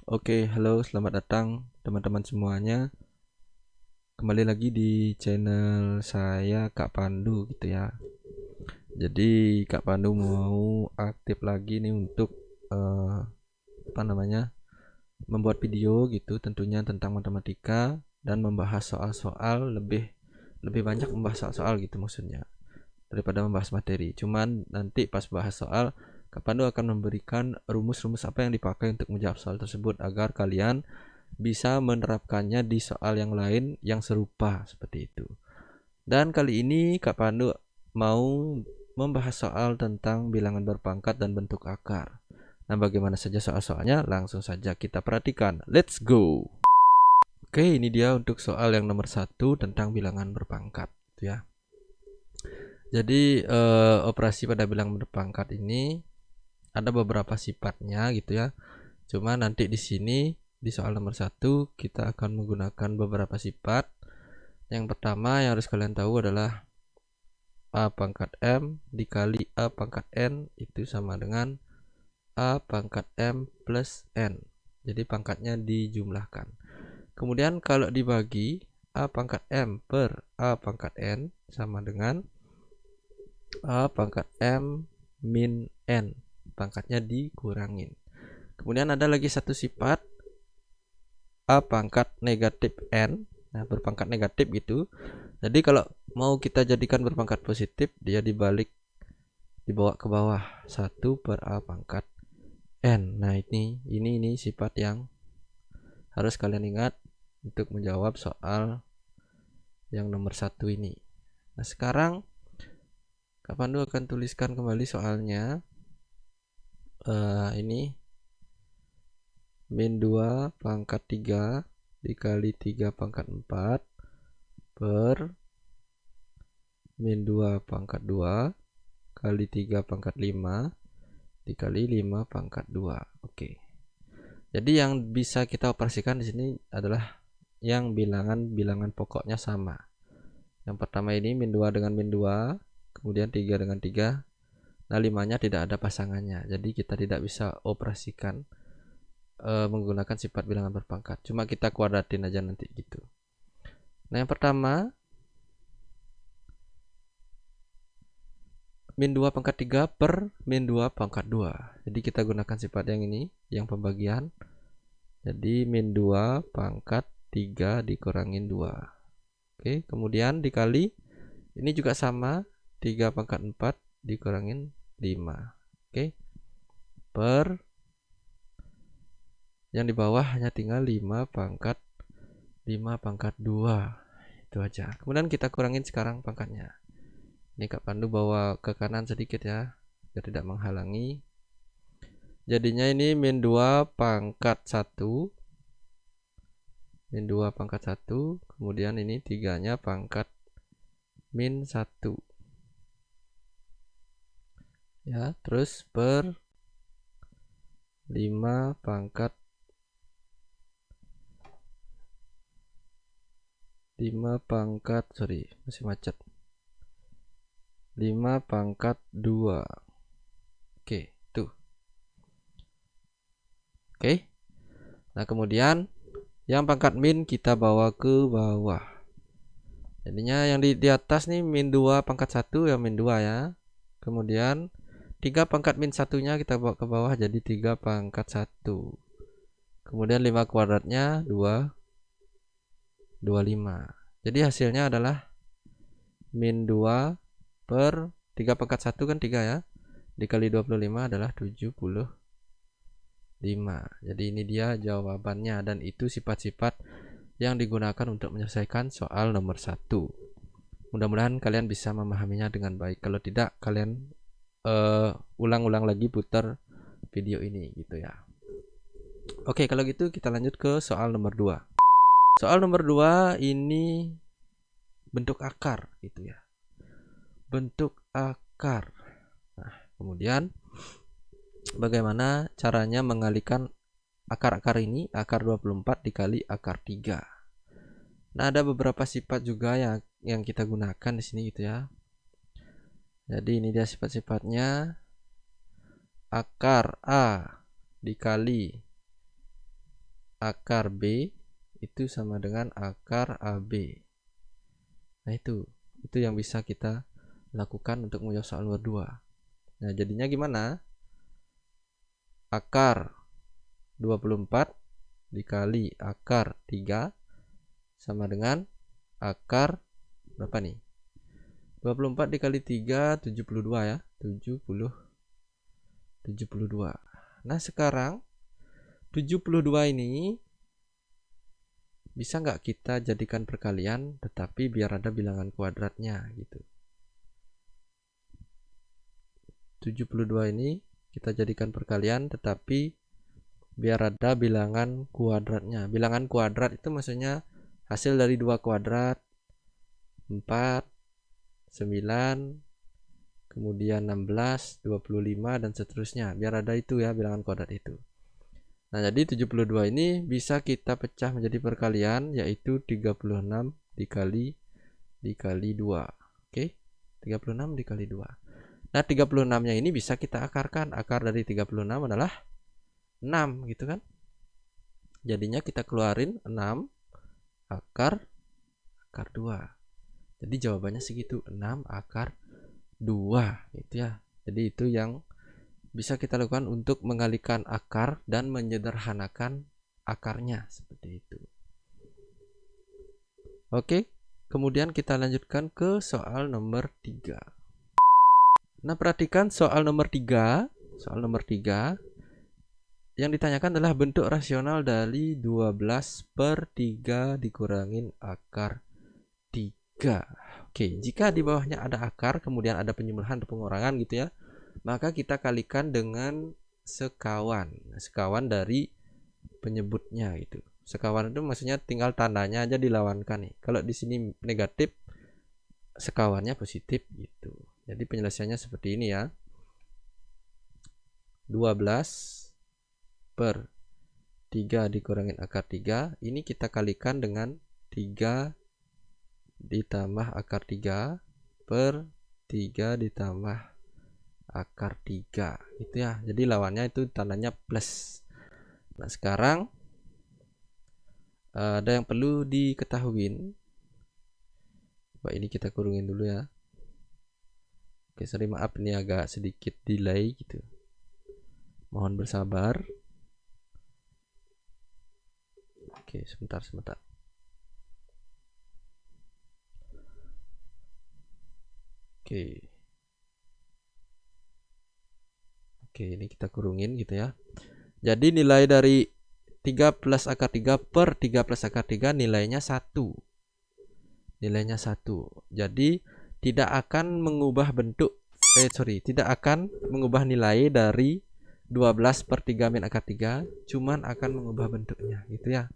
Oke, halo, selamat datang teman-teman semuanya. Kembali lagi di channel saya Kak Pandu gitu ya. Jadi Kak Pandu mau aktif lagi nih untuk eh, apa namanya? Membuat video gitu tentunya tentang matematika dan membahas soal-soal lebih banyak membahas soal-soal gitu maksudnya daripada membahas materi. Cuman nanti pas bahas soal Kak Pandu akan memberikan rumus-rumus apa yang dipakai untuk menjawab soal tersebut agar kalian bisa menerapkannya di soal yang lain yang serupa seperti itu. Dan kali ini Kak Pandu mau membahas soal tentang bilangan berpangkat dan bentuk akar. Nah, bagaimana saja soal-soalnya? Langsung saja kita perhatikan. Let's go. Oke, ini dia untuk soal yang nomor 1 tentang bilangan berpangkat, ya. Jadi operasi pada bilangan berpangkat ini ada beberapa sifatnya gitu ya. Cuma nanti di sini di soal nomor 1 kita akan menggunakan beberapa sifat. Yang pertama yang harus kalian tahu adalah A pangkat M dikali A pangkat N itu sama dengan A pangkat M plus N. Jadi pangkatnya dijumlahkan. Kemudian kalau dibagi A pangkat M per A pangkat N sama dengan A pangkat M min N. Pangkatnya dikurangin. Kemudian ada lagi satu sifat A pangkat negatif N. Nah, berpangkat negatif gitu. Jadi kalau mau kita jadikan berpangkat positif, dia dibawa ke bawah 1 per A pangkat N. Nah, ini sifat yang harus kalian ingat untuk menjawab soal yang nomor 1 ini. Nah, sekarang Kak Pandu akan tuliskan kembali soalnya. Ini min 2 pangkat 3 dikali 3 pangkat 4 per min 2 pangkat 2 kali 3 pangkat 5 dikali 5 pangkat 2. Oke. Jadi yang bisa kita operasikan di sini adalah yang bilangan pokoknya sama. Yang pertama ini min 2 dengan min 2, kemudian 3 dengan 3. Nah, 5-nya tidak ada pasangannya. Jadi kita tidak bisa operasikan menggunakan sifat bilangan berpangkat. Cuma kita kuadratin aja nanti gitu. Nah, yang pertama min 2 pangkat 3 per min 2 pangkat 2. Jadi kita gunakan sifat yang ini, yang pembagian. Jadi min 2 pangkat 3 dikurangin 2. Oke, kemudian dikali, ini juga sama, 3 pangkat 4 dikurangin 5. Oke, per, yang di bawah hanya tinggal 5 pangkat 2. Itu aja. Kemudian kita kurangin sekarang pangkatnya. Ini Kak Pandu bawa ke kanan sedikit ya, biar tidak menghalangi. Jadinya ini min 2 pangkat 1. Min 2 pangkat 1. Kemudian ini 3-nya pangkat min 1. Ya, terus per 5 pangkat 5 pangkat 2. Oke, tuh. Oke. Nah, kemudian yang pangkat min kita bawa ke bawah. Jadinya yang di atas nih min 2 pangkat 1 ya min 2 ya. Kemudian 3 pangkat min 1-nya kita bawa ke bawah jadi 3 pangkat 1. Kemudian 5 kuadratnya 25. Jadi hasilnya adalah min 2 per 3 pangkat 1 kan 3 ya. Dikali 25 adalah 75. Jadi ini dia jawabannya, dan itu sifat-sifat yang digunakan untuk menyelesaikan soal nomor 1. Mudah-mudahan kalian bisa memahaminya dengan baik. Kalau tidak, kalian ulang-ulang lagi putar video ini gitu ya. Oke, kalau gitu kita lanjut ke soal nomor 2. Soal nomor 2 ini bentuk akar gitu ya. Bentuk akar. Nah, kemudian bagaimana caranya mengalihkan akar-akar ini, akar 24 dikali akar 3. Nah, ada beberapa sifat juga yang kita gunakan di sini gitu ya. Jadi ini dia sifat-sifatnya. Akar A dikali akar B itu sama dengan akar AB. Nah itu yang bisa kita lakukan untuk menjawab soal nomor 2. Nah jadinya gimana? Akar 24 dikali akar 3 sama dengan akar berapa nih? 24 dikali 3 72 ya, 72. Nah sekarang 72 ini bisa nggak kita jadikan perkalian tetapi biar ada bilangan kuadratnya gitu. 72 ini kita jadikan perkalian tetapi biar ada bilangan kuadratnya. Bilangan kuadrat itu maksudnya hasil dari 2 kuadrat, 4, 9, kemudian 16, 25 dan seterusnya. Biar ada itu ya bilangan kuadrat itu. Nah, jadi 72 ini bisa kita pecah menjadi perkalian yaitu 36 dikali 2. Oke. 36 dikali 2. Nah, 36-nya ini bisa kita akarkan. Akar dari 36 adalah 6 gitu kan. Jadinya kita keluarin 6 akar 2. Jadi jawabannya segitu, 6 akar 2 gitu ya. Jadi itu yang bisa kita lakukan untuk mengalihkan akar dan menyederhanakan akarnya seperti itu. Oke, kemudian kita lanjutkan ke soal nomor 3. Nah, perhatikan soal nomor 3. Soal nomor 3 yang ditanyakan adalah bentuk rasional dari 12/3 dikurangin akar 3. Oke, jika di bawahnya ada akar, kemudian ada penjumlahan atau pengurangan gitu ya, maka kita kalikan dengan sekawan. Sekawan dari penyebutnya gitu. Sekawan itu maksudnya tinggal tandanya aja dilawankan nih. Kalau di sini negatif, sekawannya positif gitu. Jadi penjelasannya seperti ini ya. 12/3 dikurangin akar 3, ini kita kalikan dengan 3 ditambah akar 3 per 3 ditambah akar 3 gitu ya. Jadi lawannya itu tandanya plus. Nah sekarang ada yang perlu diketahui. Coba ini kita kurungin dulu ya. Oke, sorry maaf ini agak sedikit delay gitu, mohon bersabar. Oke, sebentar. Oke, ini kita kurungin gitu ya. Jadi nilai dari 3 plus akar 3 per 3 plus akar 3 nilainya 1. Nilainya 1. Jadi tidak akan mengubah bentuk tidak akan mengubah nilai dari 12/3 min akar 3, cuman akan mengubah bentuknya gitu ya.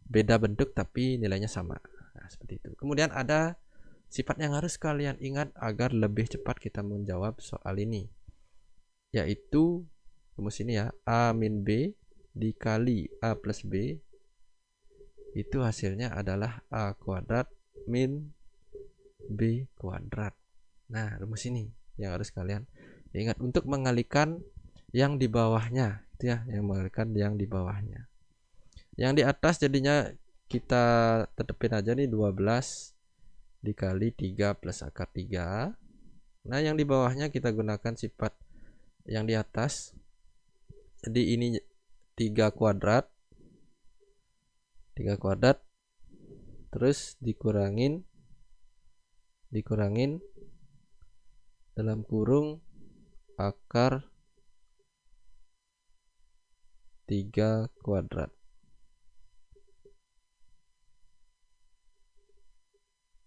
Beda bentuk tapi nilainya sama. Nah, seperti itu. Kemudian ada sifat yang harus kalian ingat agar lebih cepat kita menjawab soal ini, yaitu rumus ini ya, A min B dikali A plus B itu hasilnya adalah A kuadrat min B kuadrat. Nah rumus ini yang harus kalian ingat untuk mengalihkan yang di bawahnya itu ya, yang mengalihkan yang di bawahnya. Yang di atas jadinya kita tetepin aja nih 12 dikali 3 plus akar 3. Nah yang di bawahnya kita gunakan sifat yang di atas. Jadi ini 3 kuadrat terus dikurangin dalam kurung akar 3 kuadrat.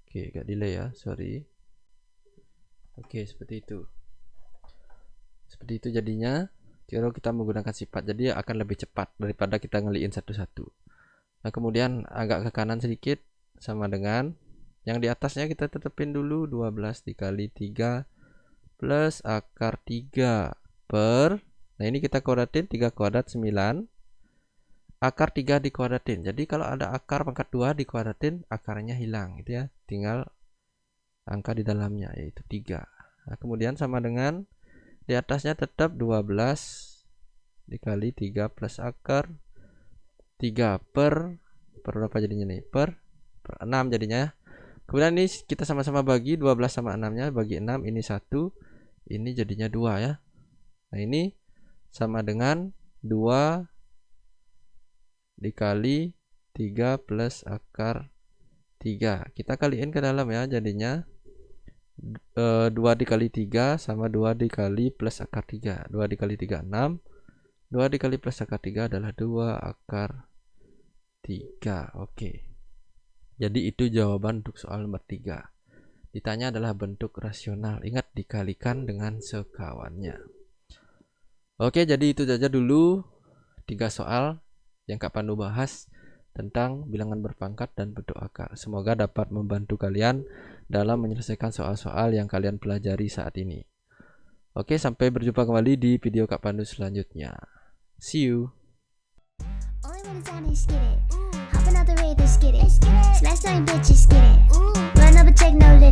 Oke, agak delay ya, sorry. Oke, seperti itu. Seperti itu jadinya kalau kita menggunakan sifat, jadi akan lebih cepat daripada kita ngeliin satu-satu. Nah kemudian agak ke kanan sedikit sama dengan yang di atasnya kita tetepin dulu 12 dikali 3 plus akar 3 per, nah ini kita kuadratin 3 kuadrat 9, akar 3 dikuadratin. Jadi kalau ada akar pangkat 2 dikuadratin, akarnya hilang gitu ya, tinggal angka di dalamnya yaitu 3. Nah kemudian sama dengan di atasnya tetap 12 dikali 3 plus akar 3 per berapa jadinya nih? Per 6 jadinya. Kemudian ini kita sama-sama bagi 12 sama 6-nya, bagi 6, ini 1, ini jadinya 2 ya. Nah, ini sama dengan 2 dikali 3 plus akar 3. Kita kaliin ke dalam ya, jadinya 2 dikali 3 sama 2 dikali plus akar 3. 2 dikali 3 6, 2 dikali plus akar 3 adalah 2 akar 3. Oke. Jadi itu jawaban untuk soal nomor 3. Ditanya adalah bentuk rasional. Ingat, dikalikan dengan sekawannya. Oke, jadi itu saja dulu 3 soal yang Kak Pandu bahas tentang bilangan berpangkat dan bentuk akar. Semoga dapat membantu kalian dalam menyelesaikan soal-soal yang kalian pelajari saat ini. Oke, sampai berjumpa kembali di video Kak Pandu selanjutnya. See you. Smash that bitch, just get it. Run up a check, no limit.